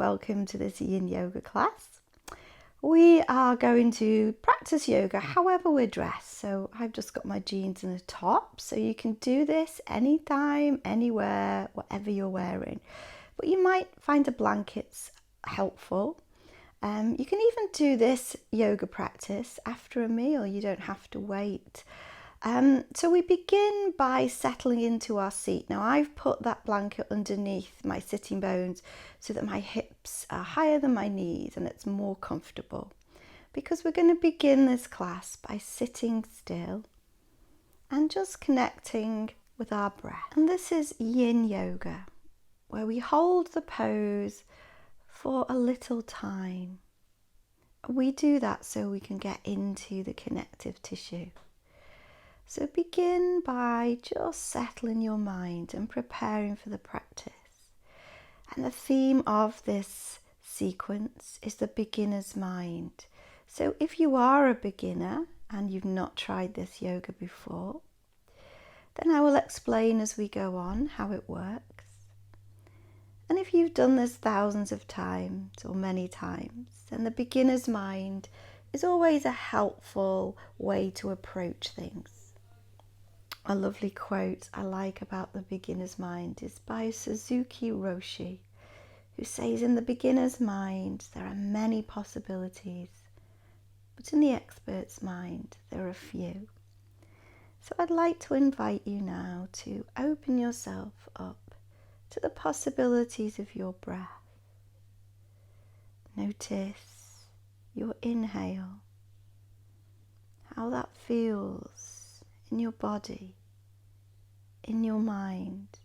welcome to this yin yoga class. We are going to practice yoga however we're dressed. So I've just got my jeans and a top, so you can do this anytime, anywhere, whatever you're wearing. But you might find a blanket's helpful. You can even do this yoga practice after a meal. You don't have to wait. So we begin by settling into our seat. Now I've put that blanket underneath my sitting bones so that my hips are higher than my knees and it's more comfortable, because we're going to begin this class by sitting still and just connecting with our breath. And this is yin yoga, where we hold the pose for a little time. We do that so we can get into the connective tissue. So begin by just settling your mind and preparing for the practice. And the theme of this sequence is the beginner's mind. So if you are a beginner and you've not tried this yoga before, then I will explain as we go on how it works. And if you've done this thousands of times or many times, then the beginner's mind is always a helpful way to approach things. A lovely quote I like about the beginner's mind is by Suzuki Roshi, who says, "In the beginner's mind there are many possibilities, but in the expert's mind there are few." So I'd like to invite you now to open yourself up to the possibilities of your breath. Notice your inhale, how that feels in your body, in your mind.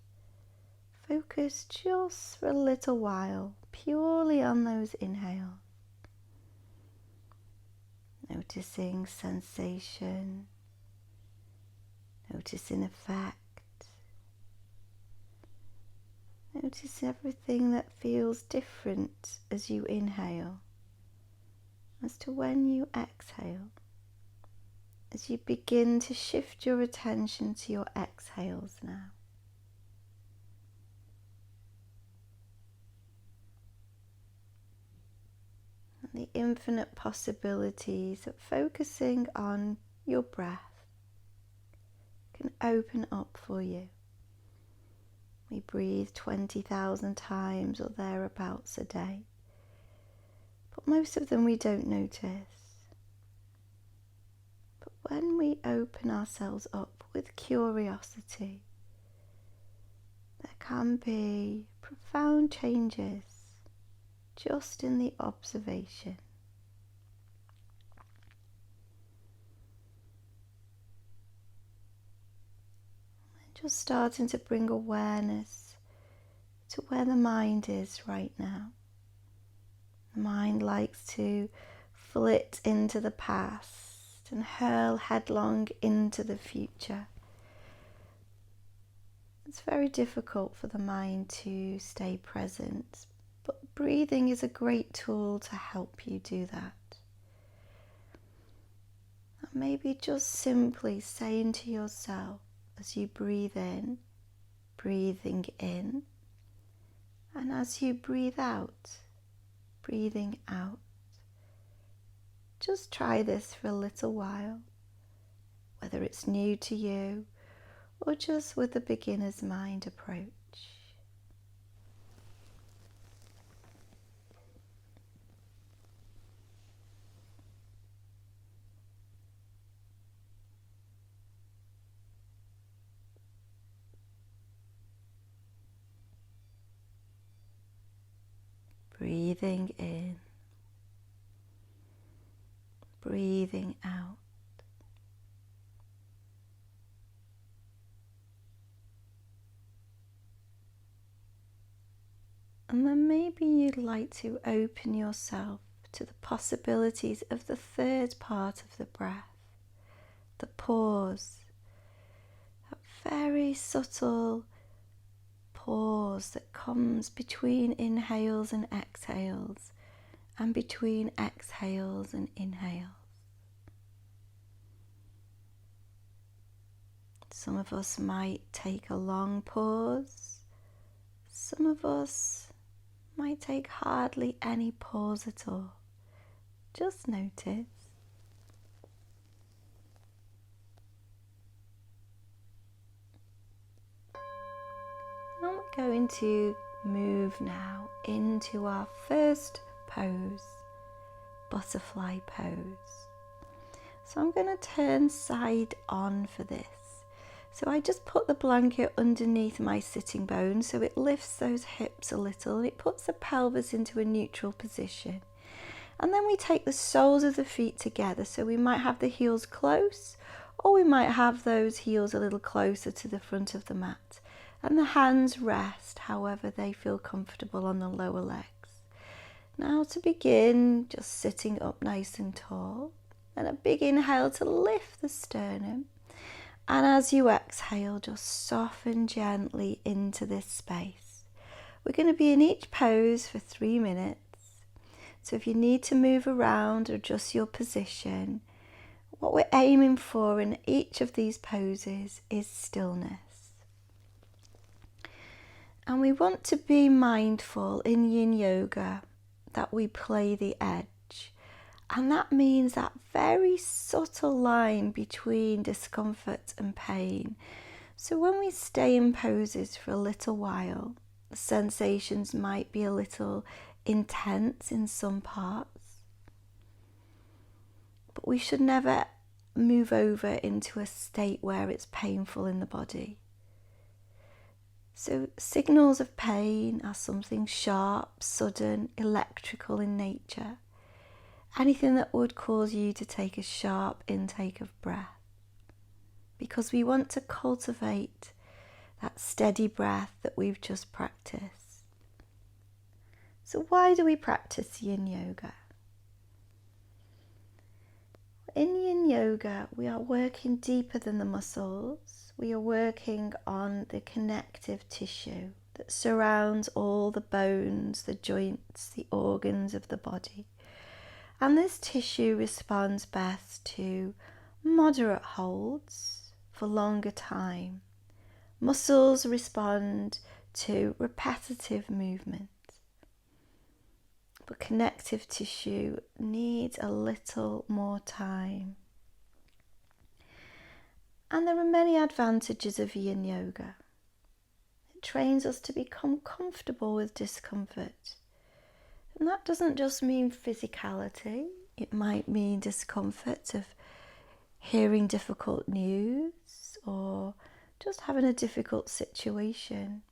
Focus just for a little while purely on those inhales. Noticing sensation, noticing effect. Notice everything that feels different as you inhale, as to when you exhale. As you begin to shift your attention to your exhales now. And the infinite possibilities that focusing on your breath can open up for you. We breathe 20,000 times or thereabouts a day, but most of them we don't notice. When we open ourselves up with curiosity, there can be profound changes just in the observation. And just starting to bring awareness to where the mind is right now. The mind likes to flit into the past and hurl headlong into the future. It's very difficult for the mind to stay present, but breathing is a great tool to help you do that. And maybe just simply saying to yourself as you breathe in, breathing in, and as you breathe out, breathing out. Just try this for a little while, whether it's new to you or just with the beginner's mind approach. Breathing in, breathing out. And then maybe you'd like to open yourself to the possibilities of the third part of the breath, the pause, that very subtle pause that comes between inhales and exhales, and between exhales and inhales. Some of us might take a long pause. Some of us Might take hardly any pause at all. Just notice. And we're going to move now into our first pose, butterfly pose. So I'm going to turn side on for this. So I just put the blanket underneath my sitting bones so it lifts those hips a little and it puts the pelvis into a neutral position. And then we take the soles of the feet together, so we might have the heels close, or we might have those heels a little closer to the front of the mat. And the hands rest however they feel comfortable on the lower legs. Now to begin, just sitting up nice and tall, and a big inhale to lift the sternum. And as you exhale, just soften gently into this space. We're going to be in each pose for 3 minutes. So if you need to move around or adjust your position, what we're aiming for in each of these poses is stillness. And we want to be mindful in yin yoga that we play the edge. And that means that very subtle line between discomfort and pain. So when we stay in poses for a little while, the sensations might be a little intense in some parts, but we should never move over into a state where it's painful in the body. So signals of pain are something sharp, sudden, electrical in nature. Anything that would cause you to take a sharp intake of breath, because we want to cultivate that steady breath that we've just practiced. So why do we practice yin yoga? In yin yoga, we are working deeper than the muscles. We are working on the connective tissue that surrounds all the bones, the joints, the organs of the body. And this tissue responds best to moderate holds for longer time. Muscles respond to repetitive movement. But connective tissue needs a little more time. And there are many advantages of yin yoga. It trains us to become comfortable with discomfort. And that doesn't just mean physicality. It might mean discomfort of hearing difficult news or just having a difficult situation.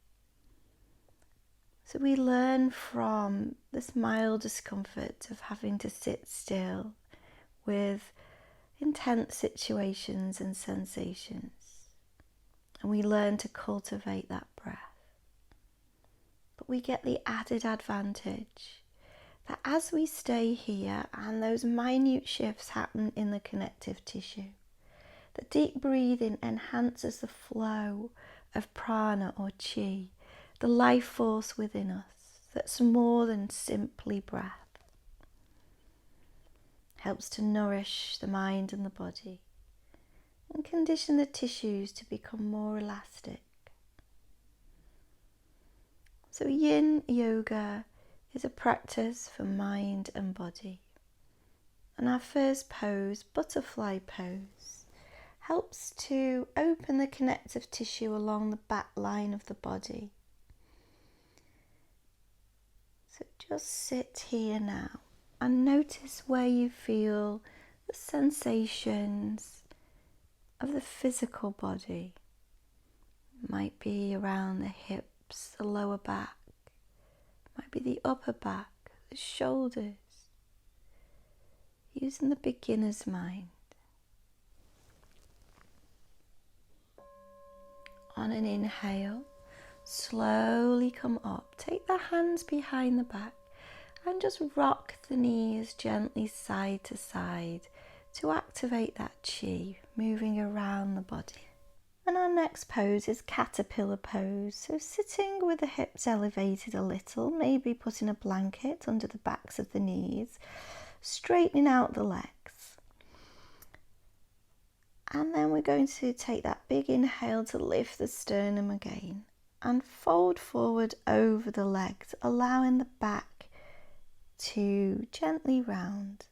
So we learn from this mild discomfort of having to sit still with intense situations and sensations. And we learn to cultivate that breath. But we get the added advantage that as we stay here and those minute shifts happen in the connective tissue, the deep breathing enhances the flow of prana or chi, the life force within us that's more than simply breath. Helps to nourish the mind and the body and condition the tissues to become more elastic. So yin yoga is a practice for mind and body. And our first pose, butterfly pose, helps to open the connective tissue along the back line of the body. So just sit here now and notice where you feel the sensations of the physical body. It might be around the hips, the lower back, it might be the upper back, the shoulders. Using the beginner's mind. On an inhale, slowly come up. Take the hands behind the back and just rock the knees gently side to side to activate that chi, moving around the body. And our next pose is caterpillar pose. So sitting with the hips elevated a little, maybe putting a blanket under the backs of the knees, straightening out the legs. And then we're going to take that big inhale to lift the sternum again. and fold forward over the legs, allowing the back to gently round.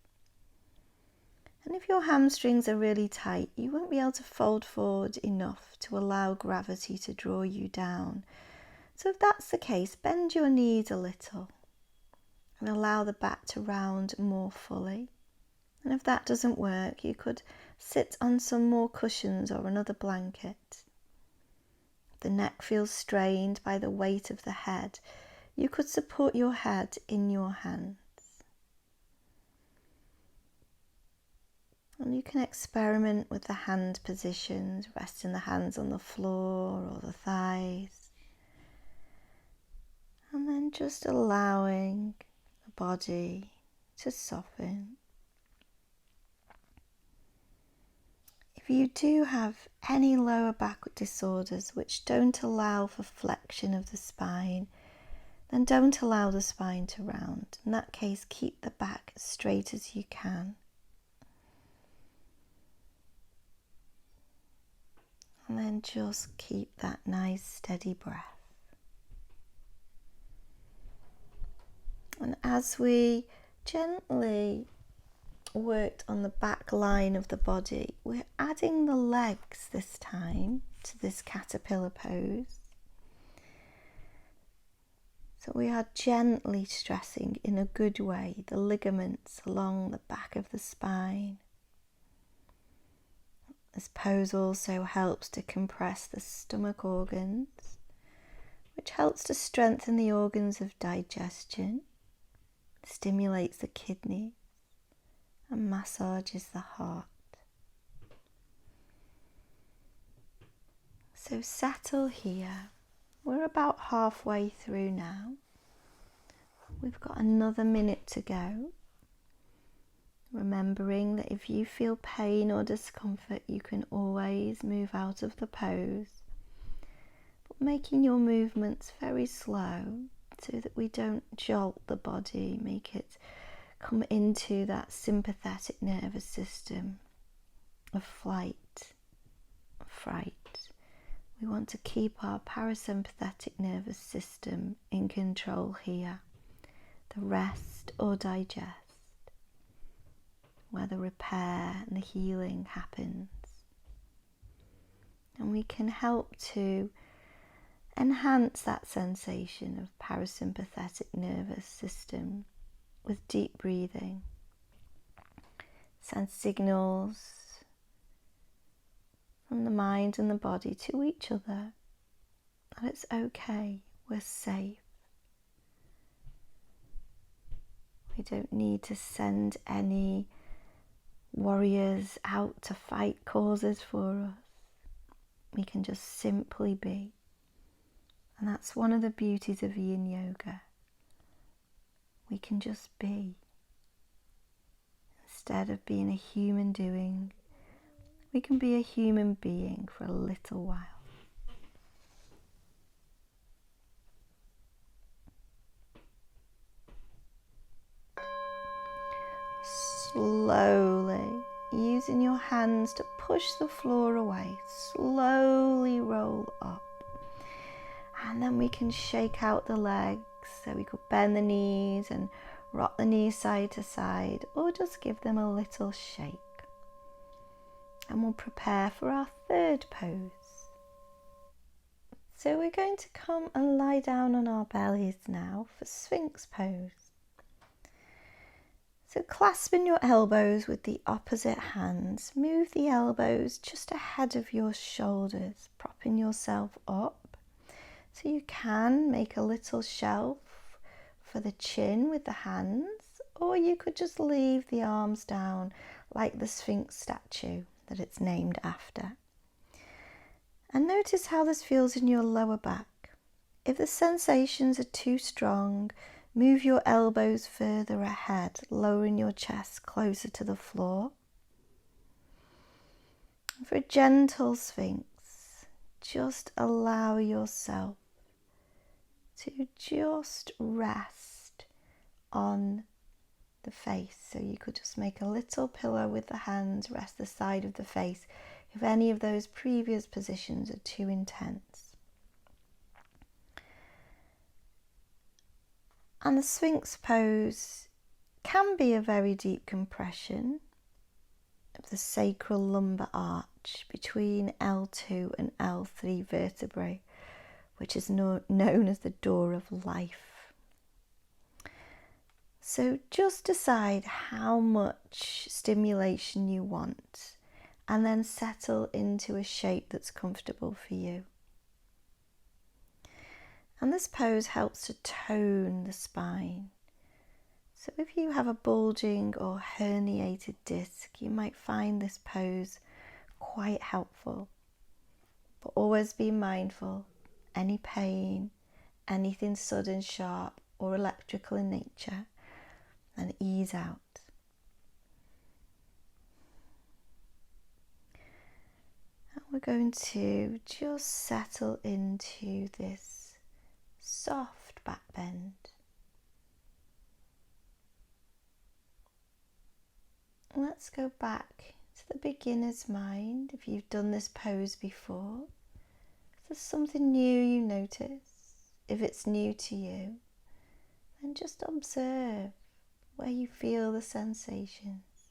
And if your hamstrings are really tight, you won't be able to fold forward enough to allow gravity to draw you down. So if that's the case, bend your knees a little and allow the back to round more fully. And if that doesn't work, you could sit on some more cushions or another blanket. If the neck feels strained by the weight of the head, you could support your head in your hands. And you can experiment with the hand positions, resting the hands on the floor or the thighs. And then just allowing the body to soften. If you do have any lower back disorders which don't allow for flexion of the spine, then don't allow the spine to round. In that case, keep the back as straight as you can. And then just keep that nice steady breath. And as we gently worked on the back line of the body, we're adding the legs this time to this caterpillar pose. So we are gently stressing in a good way the ligaments along the back of the spine. This pose also helps to compress the stomach organs, which helps to strengthen the organs of digestion, stimulates the kidneys, and massages the heart. So settle here. We're about halfway through now. We've got another minute to go. Remembering that if you feel pain or discomfort, you can always move out of the pose. But making your movements very slow so that we don't jolt the body, make it come into that sympathetic nervous system of flight, of fright. We want to keep our parasympathetic nervous system in control here. The rest or digest, where the repair and the healing happens. And we can help to enhance that sensation of parasympathetic nervous system with deep breathing. Send signals from the mind and the body to each other that it's okay, we're safe. We don't need to send any warriors out to fight causes for us. We can just simply be. And that's one of the beauties of Yin Yoga. We can just be. Instead of being a human doing, we can be a human being for a little while. Slowly, using your hands to push the floor away, slowly roll up. And then we can shake out the legs, so we could bend the knees and rock the knees side to side, or just give them a little shake. And we'll prepare for our third pose. So we're going to come and lie down on our bellies now for Sphinx pose. So clasping your elbows with the opposite hands, move the elbows just ahead of your shoulders, propping yourself up. So you can make a little shelf for the chin with the hands, or you could just leave the arms down like the Sphinx statue that it's named after. And notice how this feels in your lower back. If the sensations are too strong, move your elbows further ahead, lowering your chest closer to the floor. And for a gentle Sphinx, just allow yourself to just rest on the face. So you could just make a little pillow with the hands, rest the side of the face if any of those previous positions are too intense. And the Sphinx pose can be a very deep compression of the sacral lumbar arch between L2 and L3 vertebrae, which is known as the door of life. So just decide how much stimulation you want and then settle into a shape that's comfortable for you. And this pose helps to tone the spine. So if you have a bulging or herniated disc, you might find this pose quite helpful. But always be mindful, any pain, anything sudden, sharp or electrical in nature, and ease out. And we're going to just settle into this soft back bend. Let's go back to the beginner's mind. If you've done this pose before, if there's something new you notice, if it's new to you, then just observe where you feel the sensations.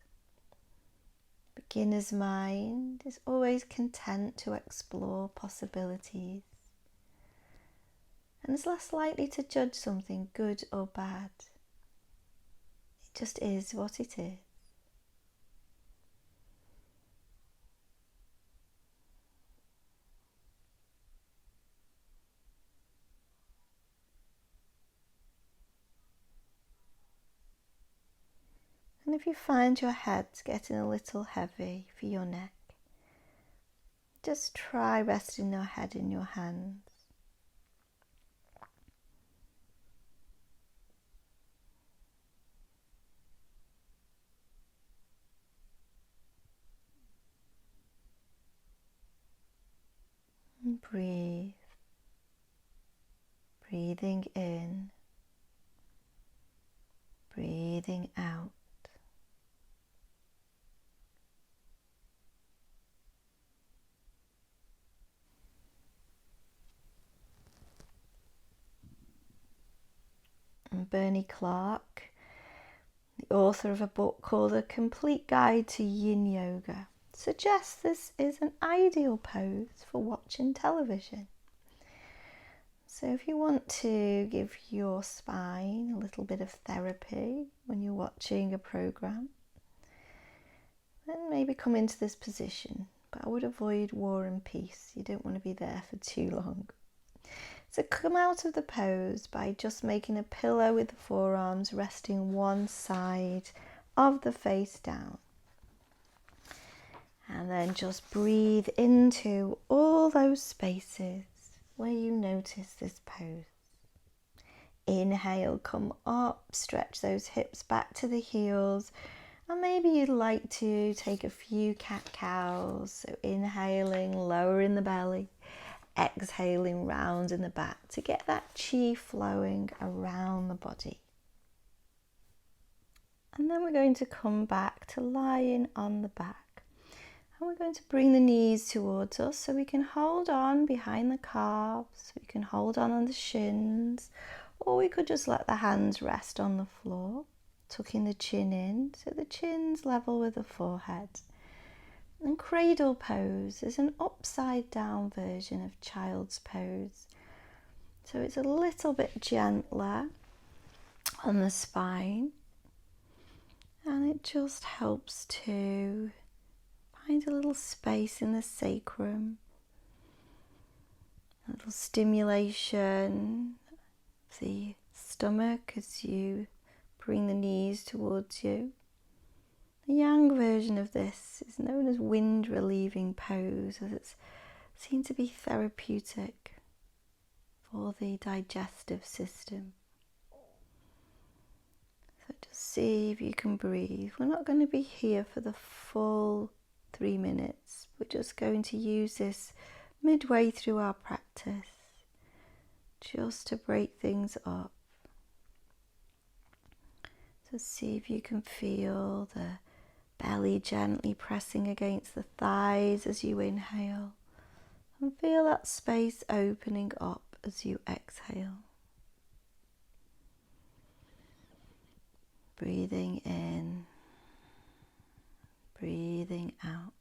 Beginner's mind is always content to explore possibilities and is less likely to judge something good or bad. It just is what it is. And if you find your head getting a little heavy for your neck, just try resting your head in your hands. And breathe. Breathing in, breathing out. And Bernie Clark, the author of a book called A Complete Guide to Yin Yoga, suggests this is an ideal pose for watching television. So if you want to give your spine a little bit of therapy when you're watching a program, then maybe come into this position. But I would avoid War and Peace. You don't want to be there for too long. So come out of the pose by just making a pillow with the forearms resting one side of the face down. And then just breathe into all those spaces where you notice this pose. Inhale, come up, stretch those hips back to the heels. And maybe you'd like to take a few cat-cows. So inhaling, lowering the belly. Exhaling round in the back to get that chi flowing around the body. And then we're going to come back to lying on the back. And we're going to bring the knees towards us so we can hold on behind the calves, we can hold on the shins, or we could just let the hands rest on the floor, tucking the chin in so the chin's level with the forehead. And cradle pose is an upside down version of child's pose. So it's a little bit gentler on the spine. And it just helps to find a little space in the sacrum. A little stimulation of the stomach as you bring the knees towards you. The yang version of this is known as wind relieving pose, as it's seen to be therapeutic for the digestive system. So just see if you can breathe. We're not going to be here for the full 3 minutes. We're just going to use this midway through our practice just to break things up. So see if you can feel the belly gently pressing against the thighs as you inhale, and feel that space opening up as you exhale. Breathing in, breathing out.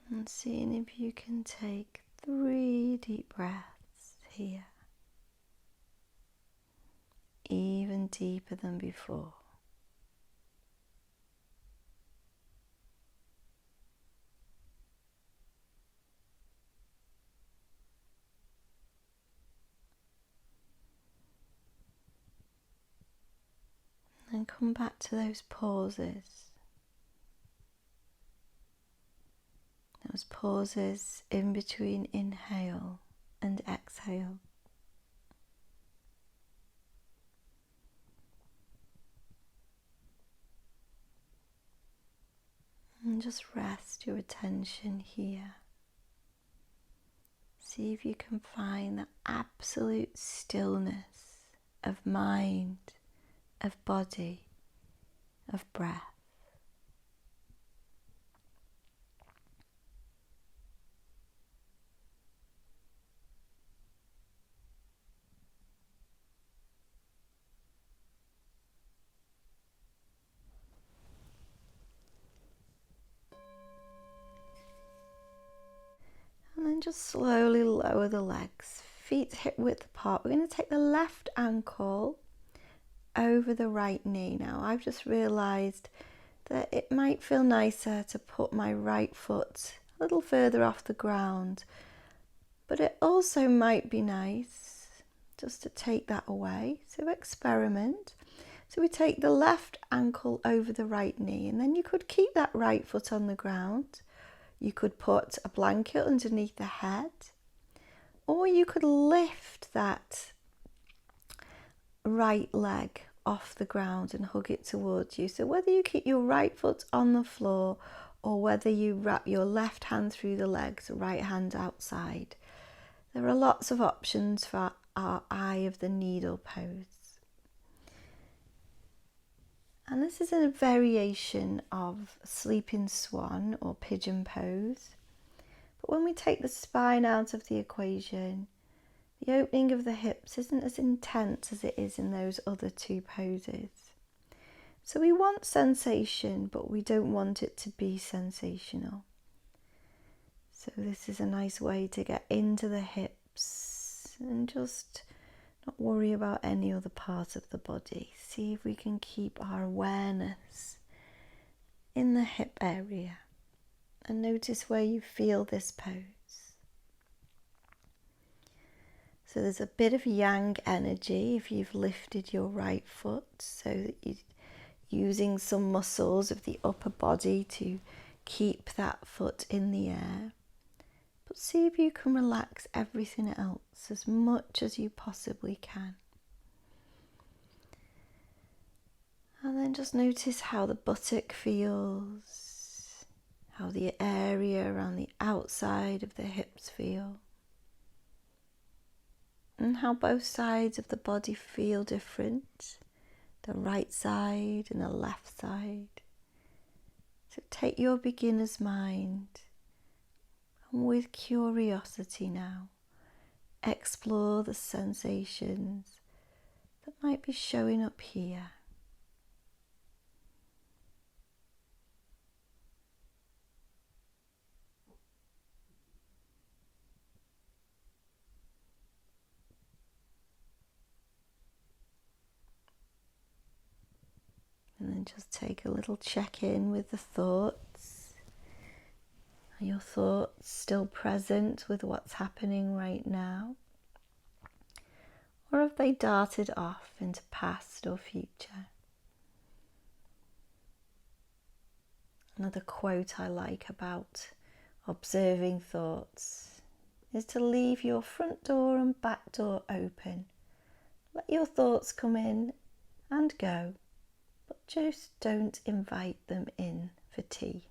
And seeing if you can take 3 deep breaths here, even deeper than before. And come back to those pauses. Those pauses in between inhale and exhale. And just rest your attention here. See if you can find that absolute stillness of mind, of body, of breath. And then just slowly lower the legs, feet hip width apart. We're going to take the left ankle over the right knee now. I've just realised that it might feel nicer to put my right foot a little further off the ground, but it also might be nice just to take that away. So experiment. So we take the left ankle over the right knee, and then you could keep that right foot on the ground. You could put a blanket underneath the head, or you could lift that right leg off the ground and hug it towards you. So whether you keep your right foot on the floor or whether you wrap your left hand through the legs, right hand outside, there are lots of options for our eye of the needle pose. And this is a variation of sleeping swan or pigeon pose. But when we take the spine out of the equation, the opening of the hips isn't as intense as it is in those other 2 poses. So we want sensation, but we don't want it to be sensational. So this is a nice way to get into the hips and just not worry about any other part of the body. See if we can keep our awareness in the hip area and notice where you feel this pose. So there's a bit of yang energy if you've lifted your right foot, so that you're using some muscles of the upper body to keep that foot in the air. But see if you can relax everything else as much as you possibly can. And then just notice how the buttock feels, how the area around the outside of the hips feel, and how both sides of the body feel different, the right side and the left side. So take your beginner's mind and with curiosity now, explore the sensations that might be showing up here. And then just take a little check-in with the thoughts. Are your thoughts still present with what's happening right now? Or have they darted off into past or future? Another quote I like about observing thoughts is to leave your front door and back door open. Let your thoughts come in and go, but just don't invite them in for tea.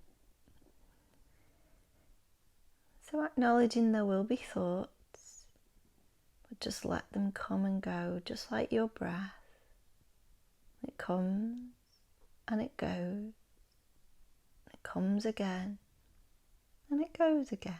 So acknowledging there will be thoughts, but just let them come and go, just like your breath. It comes and it goes. It comes again and it goes again.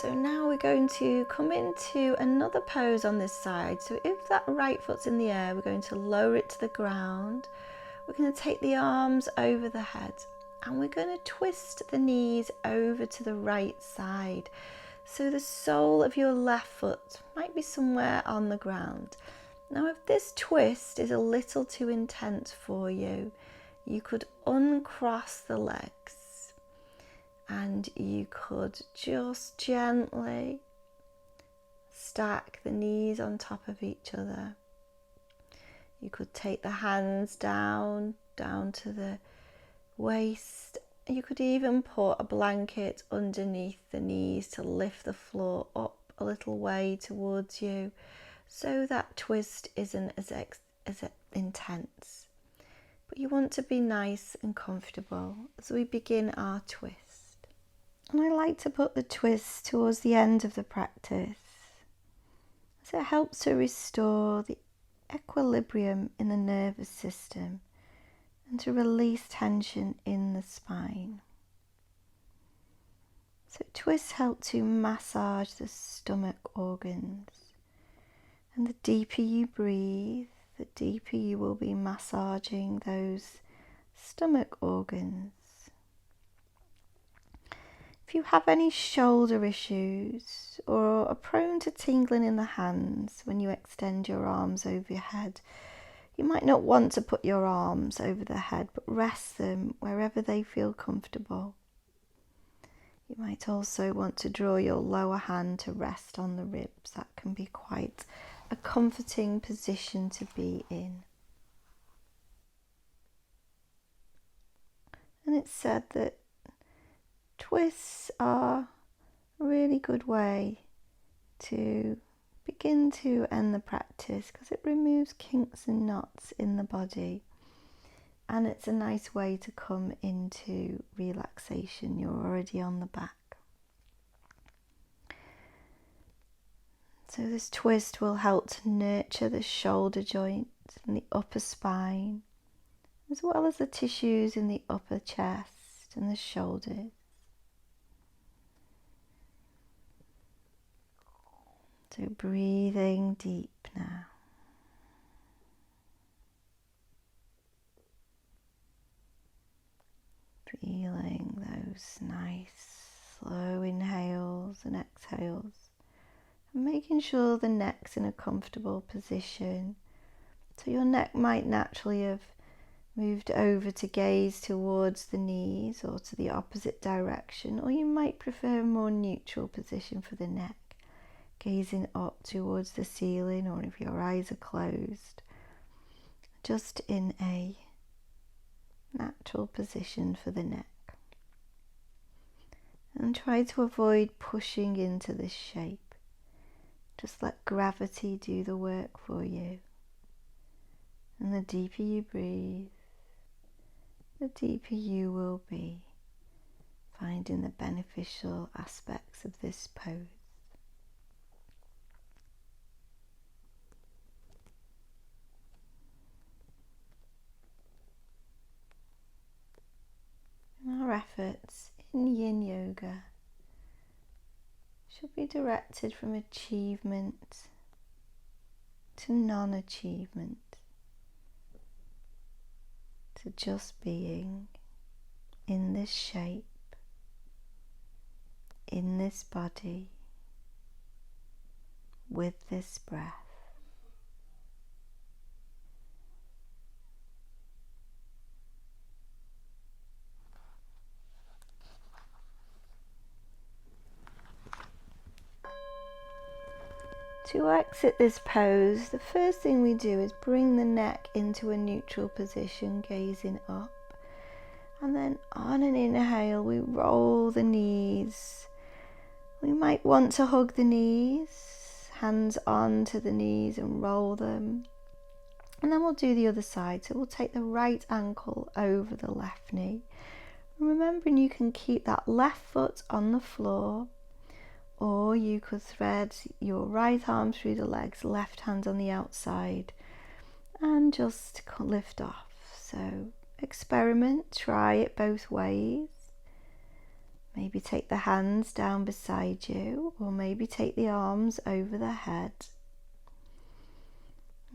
So now we're going to come into another pose on this side. So if that right foot's in the air, we're going to lower it to the ground. We're going to take the arms over the head and we're going to twist the knees over to the right side. So the sole of your left foot might be somewhere on the ground. Now if this twist is a little too intense for you, you could uncross the legs. And you could just gently stack the knees on top of each other. You could take the hands down to the waist. You could even put a blanket underneath the knees to lift the floor up a little way towards you, so that twist isn't as intense. But you want to be nice and comfortable as we begin our twist. And I like to put the twist towards the end of the practice, as it helps to restore the equilibrium in the nervous system and to release tension in the spine. So twists help to massage the stomach organs, and the deeper you breathe, the deeper you will be massaging those stomach organs. If you have any shoulder issues or are prone to tingling in the hands when you extend your arms over your head, you might not want to put your arms over the head, but rest them wherever they feel comfortable. You might also want to draw your lower hand to rest on the ribs. That can be quite a comforting position to be in. And it's said that twists are a really good way to begin to end the practice, because it removes kinks and knots in the body, and it's a nice way to come into relaxation. You're already on the back. So this twist will help to nurture the shoulder joint and the upper spine, as well as the tissues in the upper chest and the shoulders. So breathing deep now. Feeling those nice slow inhales and exhales. And making sure the neck's in a comfortable position. So your neck might naturally have moved over to gaze towards the knees or to the opposite direction, or you might prefer a more neutral position for the neck, gazing up towards the ceiling, or if your eyes are closed, just in a natural position for the neck. And try to avoid pushing into this shape. Just let gravity do the work for you. And the deeper you breathe, the deeper you will be, finding the beneficial aspects of this pose. Our efforts in Yin Yoga should be directed from achievement to non-achievement, to just being in this shape, in this body, with this breath. To exit this pose, the first thing we do is bring the neck into a neutral position, gazing up. And then on an inhale, we roll the knees. We might want to hug the knees, hands onto the knees and roll them. And then we'll do the other side. So we'll take the right ankle over the left knee. And remembering you can keep that left foot on the floor, or you could thread your right arm through the legs, left hand on the outside, and just lift off. So experiment, try it both ways. Maybe take the hands down beside you, or maybe take the arms over the head.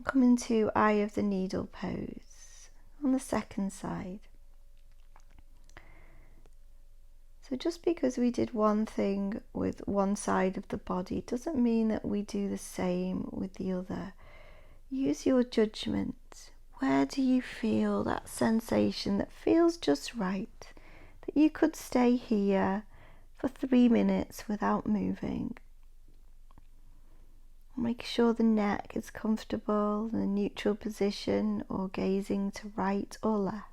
Come into eye of the needle pose on the second side. So just because we did one thing with one side of the body doesn't mean that we do the same with the other. Use your judgment. Where do you feel that sensation that feels just right? That you could stay here for 3 minutes without moving. Make sure the neck is comfortable in a neutral position or gazing to right or left.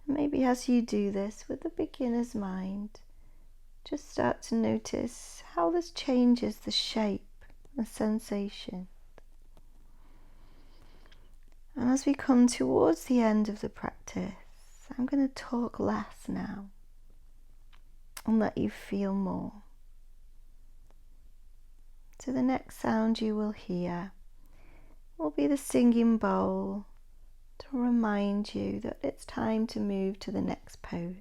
Maybe as you do this with the beginner's mind, just start to notice how this changes the shape and sensation. And as we come towards the end of the practice, I'm going to talk less now and let you feel more. So the next sound you will hear will be the singing bowl to remind you that it's time to move to the next pose.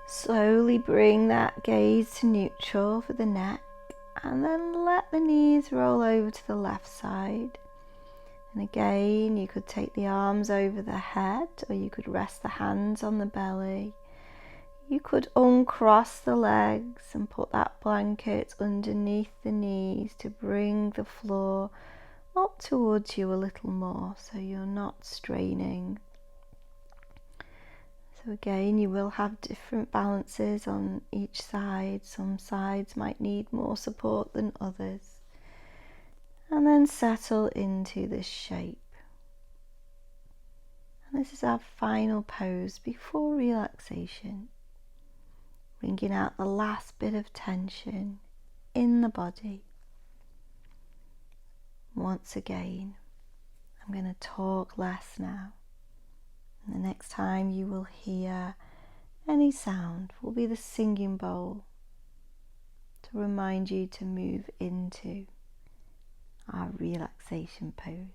Slowly bring that gaze to neutral for the neck, and then let the knees roll over to the left side. And again, you could take the arms over the head, or you could rest the hands on the belly. You could uncross the legs and put that blanket underneath the knees to bring the floor up towards you a little more so you're not straining. So again, you will have different balances on each side. Some sides might need more support than others. And then settle into this shape. And this is our final pose before relaxation. Bringing out the last bit of tension in the body. Once again, I'm going to talk less now. And the next time you will hear any sound will be the singing bowl to remind you to move into our relaxation pose.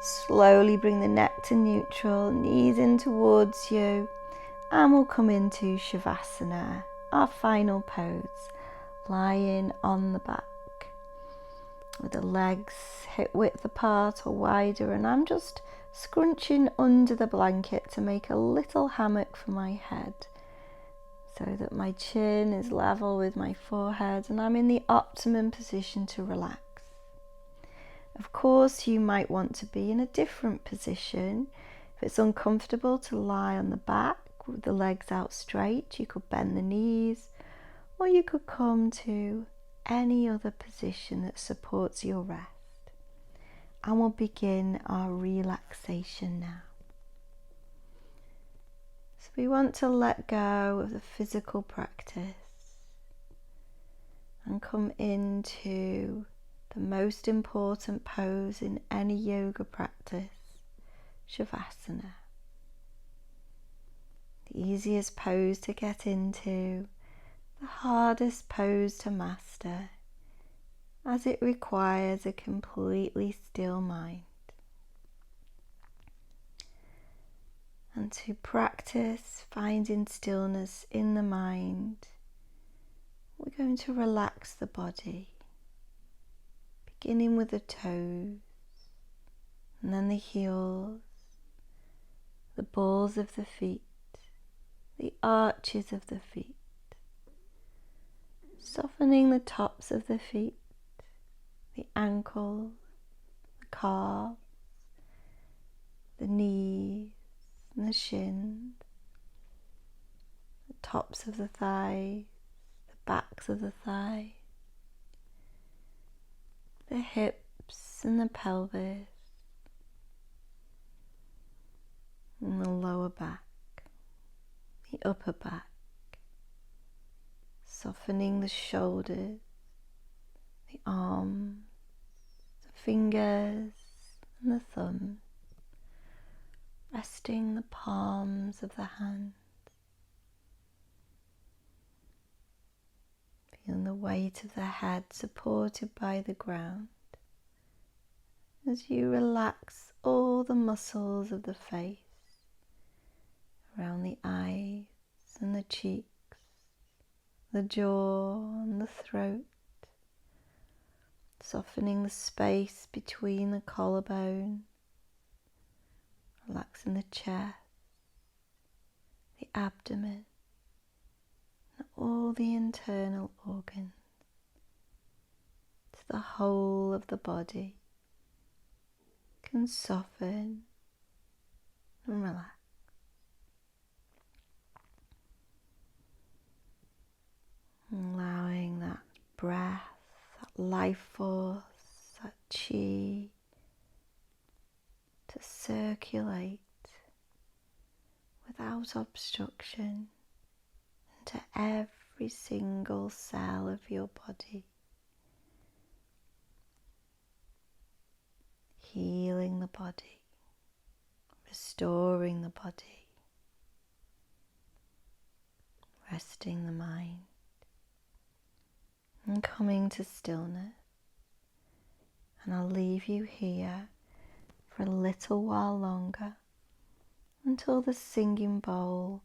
Slowly bring the neck to neutral, knees in towards you, and we'll come into Shavasana, our final pose, lying on the back with the legs hip width apart or wider, and I'm just scrunching under the blanket to make a little hammock for my head so that my chin is level with my forehead and I'm in the optimum position to relax. Of course, you might want to be in a different position. If it's uncomfortable to lie on the back with the legs out straight, you could bend the knees, or you could come to any other position that supports your rest. And we'll begin our relaxation now. So we want to let go of the physical practice and come into the most important pose in any yoga practice, Shavasana. The easiest pose to get into, the hardest pose to master, as it requires a completely still mind. And to practice finding stillness in the mind, we're going to relax the body, beginning with the toes, and then the heels, the balls of the feet, the arches of the feet, softening the tops of the feet, the ankles, the calves, the knees and the shins, the tops of the thighs, the backs of the thighs, the hips and the pelvis, and the lower back. the upper back, softening the shoulders, the arms, the fingers and the thumbs, resting the palms of the hands, feeling the weight of the head supported by the ground as you relax all the muscles of the face, around the eyes and the cheeks, the jaw and the throat, softening the space between the collarbone, relaxing the chest, the abdomen, and all the internal organs, to the whole of the body can soften and relax. Allowing that breath, that life force, that chi to circulate without obstruction into every single cell of your body, healing the body, restoring the body, resting the mind, and coming to stillness. And I'll leave you here for a little while longer until the singing bowl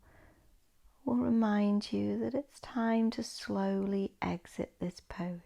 will remind you that it's time to slowly exit this pose.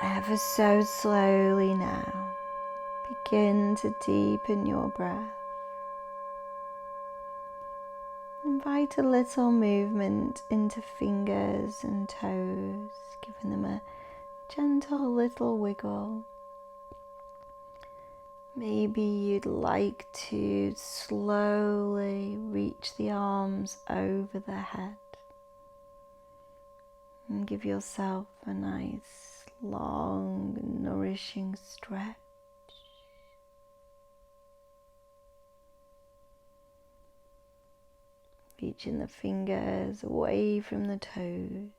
Ever so slowly now, begin to deepen your breath. Invite a little movement into fingers and toes, giving them a gentle little wiggle. Maybe you'd like to slowly reach the arms over the head and give yourself a nice, long, nourishing stretch. Reaching the fingers away from the toes.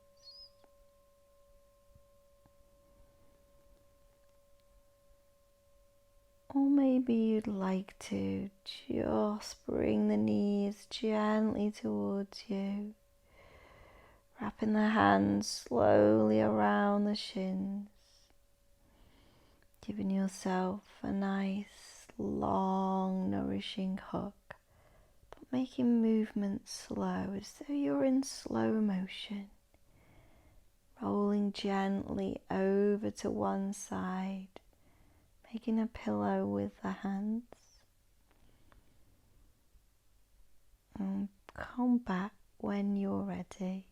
Or maybe you'd like to just bring the knees gently towards you, wrapping the hands slowly around the shins, giving yourself a nice, long, nourishing hug, but making movement slow, as though you're in slow motion, rolling gently over to one side, making a pillow with the hands, and come back when you're ready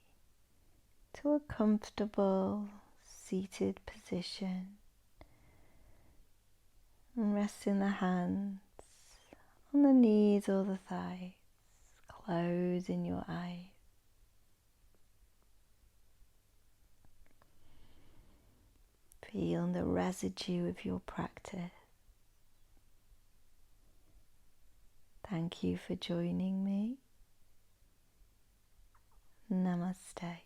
to a comfortable seated position, and resting the hands on the knees or the thighs, closing your eyes. Feel the residue of your practice. Thank you for joining me. Namaste.